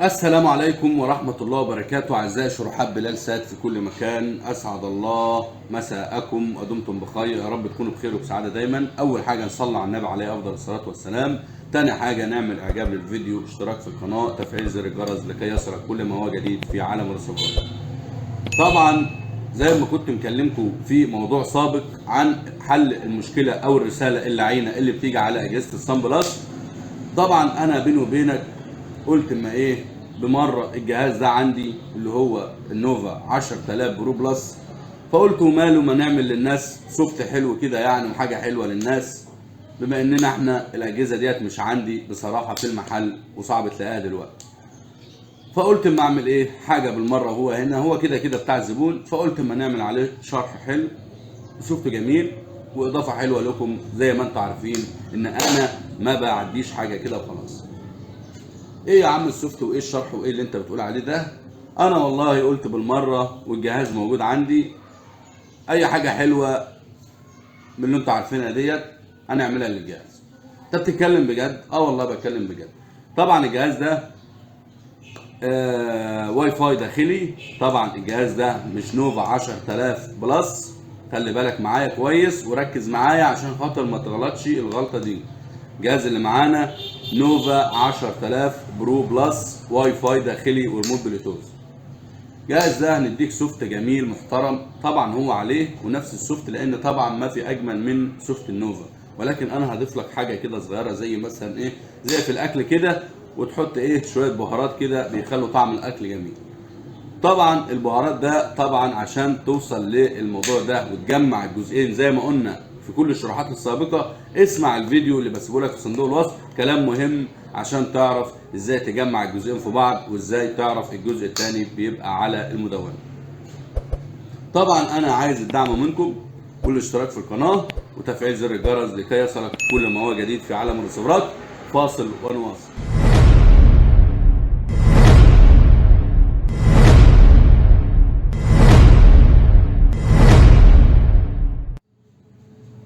السلام عليكم ورحمة الله وبركاته. أعزائي شرحاء بلال سات في كل مكان، أسعد الله مساءكم ودمتم بخير، يا رب تكونوا بخير وبسعادة دايما. أول حاجة نصلي على النبي عليه أفضل الصلاة والسلام. تاني حاجة نعمل إعجاب للفيديو، اشتراك في القناة، تفعيل زر الجرس لكي يصلك كل ما هو جديد في عالم الرسومات. طبعا زي ما كنت مكلمكم في موضوع سابق عن حل المشكلة أو الرسالة اللعينة اللي بتيجي على أجهزة الصن بلس. طبعا أنا بيني وبينك قلت اما ايه بمره الجهاز ده عندي اللي هو النوفا 10000 برو بلس، فقلت وماله ما نعمل للناس سوفت حلو كده يعني وحاجه حلوه للناس، بما اننا احنا الاجهزه ديت مش عندي بصراحه في المحل وصعب تلاقيها دلوقتي. فقلت اما اعمل ايه حاجه بالمره، هو هنا هو كده كده بتاع الزبون، فقلت اما نعمل عليه شرح حلو وسوفت جميل واضافه حلوه لكم. زي ما انتم عارفين ان انا ما بعديش حاجه كده وخلاص. ايه يا عم السوفت وايه الشرح وايه اللي انت بتقول عليه ده؟ انا والله قلت بالمره والجهاز موجود عندي، اي حاجه حلوه من اللي انتوا عارفينها ديت هنعملها للجهاز. انت بتتكلم بجد؟ اه والله بتكلم بجد. طبعا الجهاز ده واي فاي داخلي. طبعا الجهاز ده مش نوفا 10000 بلس، خلي بالك معايا كويس وركز معايا عشان خاطر ما تغلطش الغلطه دي. الجهاز اللي معانا نوفا 10000 برو بلس، واي فاي داخلي وريموت بلوتوث. الجهاز ده هنديك سوفت جميل محترم، طبعا هو عليه ونفس السوفت، لان طبعا ما في اجمل من سوفت النوفا، ولكن انا هضيف لك حاجه كده صغيره زي مثلا ايه، زي في الاكل كده، وتحط ايه شويه بهارات كده بيخلوا طعم الاكل جميل. طبعا البهارات ده طبعا عشان توصل للموضوع ده وتجمع الجزئين زي ما قلنا في كل الشروحات السابقه، اسمع الفيديو اللي بسيبه لك في صندوق الوصف، كلام مهم عشان تعرف ازاي تجمع الجزئين في بعض وازاي تعرف الجزء الثاني بيبقى على المدونه. طبعا انا عايز الدعم منكم والاشتراك في القناه وتفعيل زر الجرس لكي يصلك كل ما هو جديد في عالم الرسومات. فاصل ونواصل.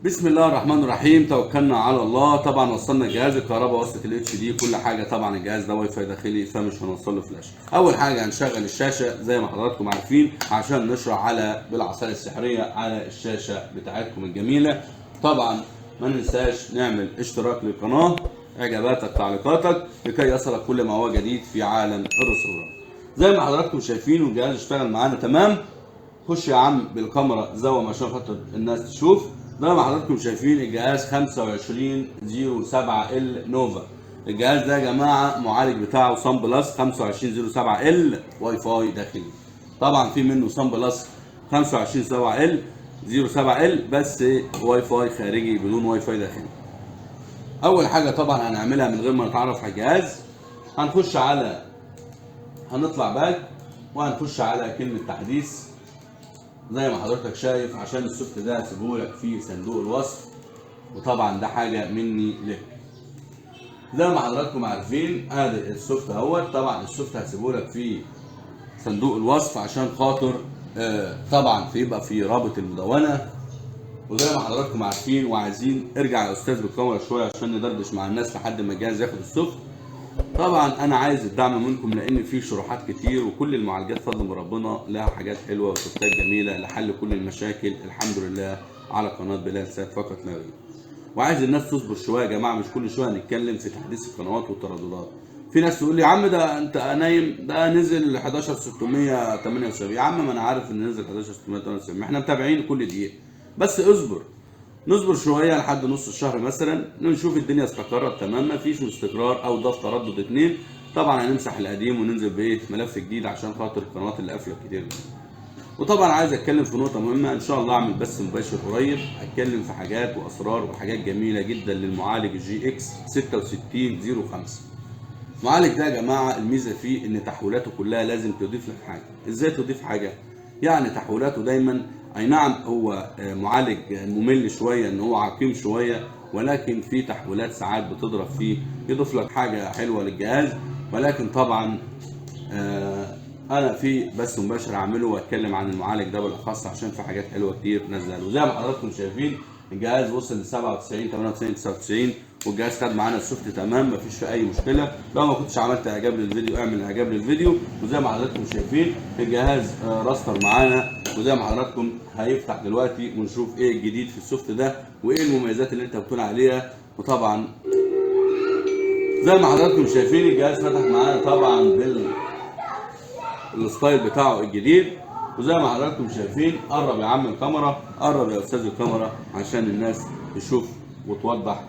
بسم الله الرحمن الرحيم، توكلنا على الله. طبعا وصلنا الجهاز، الكهرباء وصلت الاتش دي، كل حاجه. طبعا الجهاز ده واي فاي داخلي فمش هنوصل له فلاش. اول حاجه هنشغل الشاشه زي ما حضراتكم عارفين عشان نشرح على بالعصايه السحريه على الشاشه بتاعتكم الجميله. طبعا ما ننساش نعمل اشتراك للقناه، اعجاباتك تعليقاتك لكي يصلك كل ما هو جديد في عالم الرسومات. زي ما حضراتكم شايفين والجهاز اشتغل معانا تمام. خش يا عم بالكاميرا زوم عشان خاطر الناس تشوف. زي ما حضراتكم شايفين الجهاز 2507 ال نوفا. الجهاز ده يا جماعه معالج بتاعه صن بلس 2507 ال واي فاي داخلي. طبعا في منه صن بلس 2507 ال 07 ال بس واي فاي خارجي بدون واي فاي داخلي. اول حاجه طبعا هنعملها من غير ما نتعرف على الجهاز، هنطلع باك وهنخش على كلمه تحديث زي ما حضرتك شايف، عشان السوفت ده هسيبهولك في صندوق الوصف، وطبعا ده حاجه مني لك. زي ما حضراتكم عارفين ادي السوفت اهوت. طبعا السوفت هسيبهولك في صندوق الوصف عشان خاطر طبعا يبقى في رابط المدونه. وزي ما حضراتكم عارفين وعايزين ارجع يا استاذ بالكاميرا شويه عشان ندردش مع الناس لحد ما الجهاز ياخد السوفت. طبعا انا عايز الدعم منكم لان في شروحات كتير وكل المعالجات فضل من ربنا لها حاجات حلوه وسوفتات جميله لحل كل المشاكل الحمد لله على قناه بلال سات فقط لا غير. وعايز الناس تصبر شويه يا جماعه، مش كل شويه هنتكلم في تحديث القنوات والترددات. في ناس تقول لي يا عم ده انت نايم، ده نزل 11678. يا عم ما انا عارف ان نزل 11678، احنا متابعين كل دقيقه، بس نصبر شويه لحد نص الشهر مثلا نشوف الدنيا استقرت تمام، مفيش استقرار او ضغط تردد 2. طبعا هنمسح القديم وننزل بايه ملف جديد عشان خاطر القنوات اللي قافله كتير دي. وطبعا عايز اتكلم في نقطه مهمه، ان شاء الله اعمل بث مباشر قريب اتكلم في حاجات واسرار وحاجات جميله جدا للمعالج الجي اكس 6605. المعالج ده يا جماعه الميزه فيه ان تحويلاته كلها لازم تضيف لك حاجه. ازاي تضيف حاجه؟ يعني تحويلاته دايما اي نعم هو معالج ممل شويه ان هو عقيم شويه، ولكن في تحويلات ساعات بتضرب فيه يضيف لك حاجه حلوه للجهاز. ولكن طبعا انا في بث مباشر اعمله واتكلم عن المعالج ده بالاخص عشان في حاجات حلوه كتير نازله له. زي ما حضراتكم شايفين الجهاز وصل ل 97 98 99 والجهاز خد معانا السوفت تمام، مفيش فيه اي مشكله. لو ما كنتش عملت اعجاب للفيديو اعمل اعجاب للفيديو. وزي ما حضراتكم شايفين الجهاز راستر معانا، وزي ما حضراتكم هيفتح دلوقتي ونشوف ايه الجديد في السوفت ده وايه المميزات اللي انت بتقول عليها. وطبعا زي ما حضراتكم شايفين الجهاز فتح معانا طبعا بالستايل بتاعه الجديد. وزي ما حضراتكم شايفين، قرب يا عم الكاميرا، قرب يا استاذ الكاميرا عشان الناس تشوف وتوضح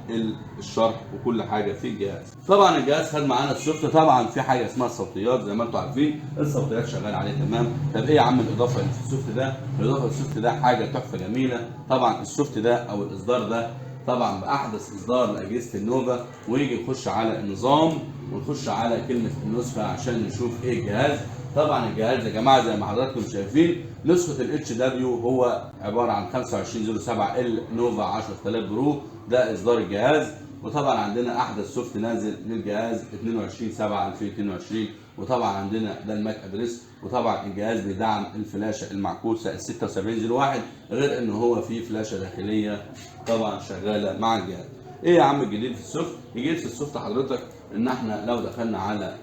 الشرح وكل حاجه في الجهاز. طبعا الجهاز خد معانا السوفت، طبعا في حاجه اسمها الصوتيات زي ما انتم عارفين، الصوتيات شغال عليه تمام. طب ايه يا عم الاضافه اللي في السوفت ده؟ الاضافه للسوفت ده حاجه تحفه جميله. طبعا السوفت ده او الاصدار ده طبعا باحدث اصدار لاجهزه النوفا، ويجي نخش على النظام ونخش على كلمه النسخه عشان نشوف ايه الجهاز. طبعا الجهاز يا جماعه زي ما حضراتكم شايفين نسخه الاتش دبليو هو عباره عن 2507 ال نوفا 10000 برو، ده اصدار الجهاز. وطبعا عندنا احدث سوفت نازل للجهاز 22/7/2022. وطبعا عندنا ده الماك ادريس. وطبعا الجهاز بيدعم الفلاشه المعكوسه ال 7601، غير ان هو فيه فلاشه داخليه طبعا شغاله مع الجهاز. ايه يا عم الجديد في السوفت؟ الجديد في السوفت حضرتك ان احنا لو دخلنا على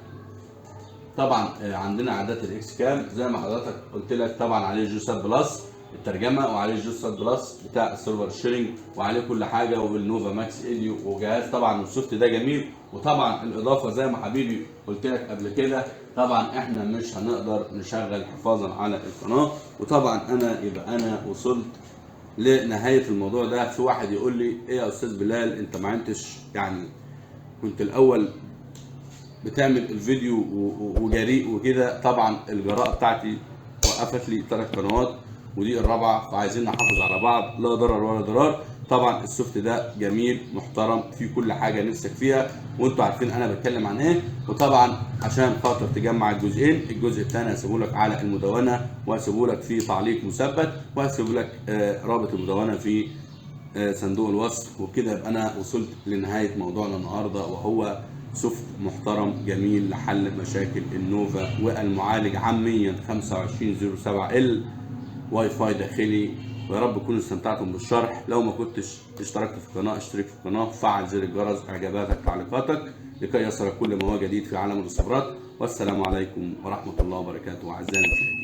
طبعا عندنا اعدادات الاكس كام زي ما حضرتك قلت لك، طبعا عليه جوسات بلس الترجمه، وعليه جوسات بلس بتاع السيرفر شيرنج، وعليه كل حاجه، والنوفا ماكس ايديو. وجهاز طبعا السوفت ده جميل. وطبعا الاضافه زي ما حبيبي قلت لك قبل كده، طبعا احنا مش هنقدر نشغل حفاظا على القناه. وطبعا انا وصلت لنهايه الموضوع ده. في واحد يقول لي ايه يا استاذ بلال انت ما عدتش يعني كنت الاول بتعمل الفيديو وجريء وكده؟ طبعا الجراءه بتاعتي وقفت لي 3 قنوات ودي الرابعه، فعايزين نحافظ على بعض، لا ضرر ولا ضرار. طبعا السوفت ده جميل محترم فيه كل حاجه نفسك فيها، وانتوا عارفين انا بتكلم عن ايه. وطبعا عشان خاطر تجمع الجزئين، الجزء الثاني هسيبه لك على المدونه، وهسيبه لك في تعليق مثبت، وهسيبه لك رابط المدونه في صندوق الوصف. وكده يبقى انا وصلت لنهايه موضوعنا النهارده، وهو سوفت محترم جميل لحل مشاكل النوفا، والمعالج عاميا 2507 ال واي فاي داخلي. ويا رب تكونوا استمتعتم بالشرح. لو ما كنتش اشتركت في القناه اشترك في القناه، فعل زر الجرس، اعجاباتك تعليقاتك لكي يصلك كل ما هو جديد في عالم الاستخبارات. والسلام عليكم ورحمه الله وبركاته اعزائي المشاهدين.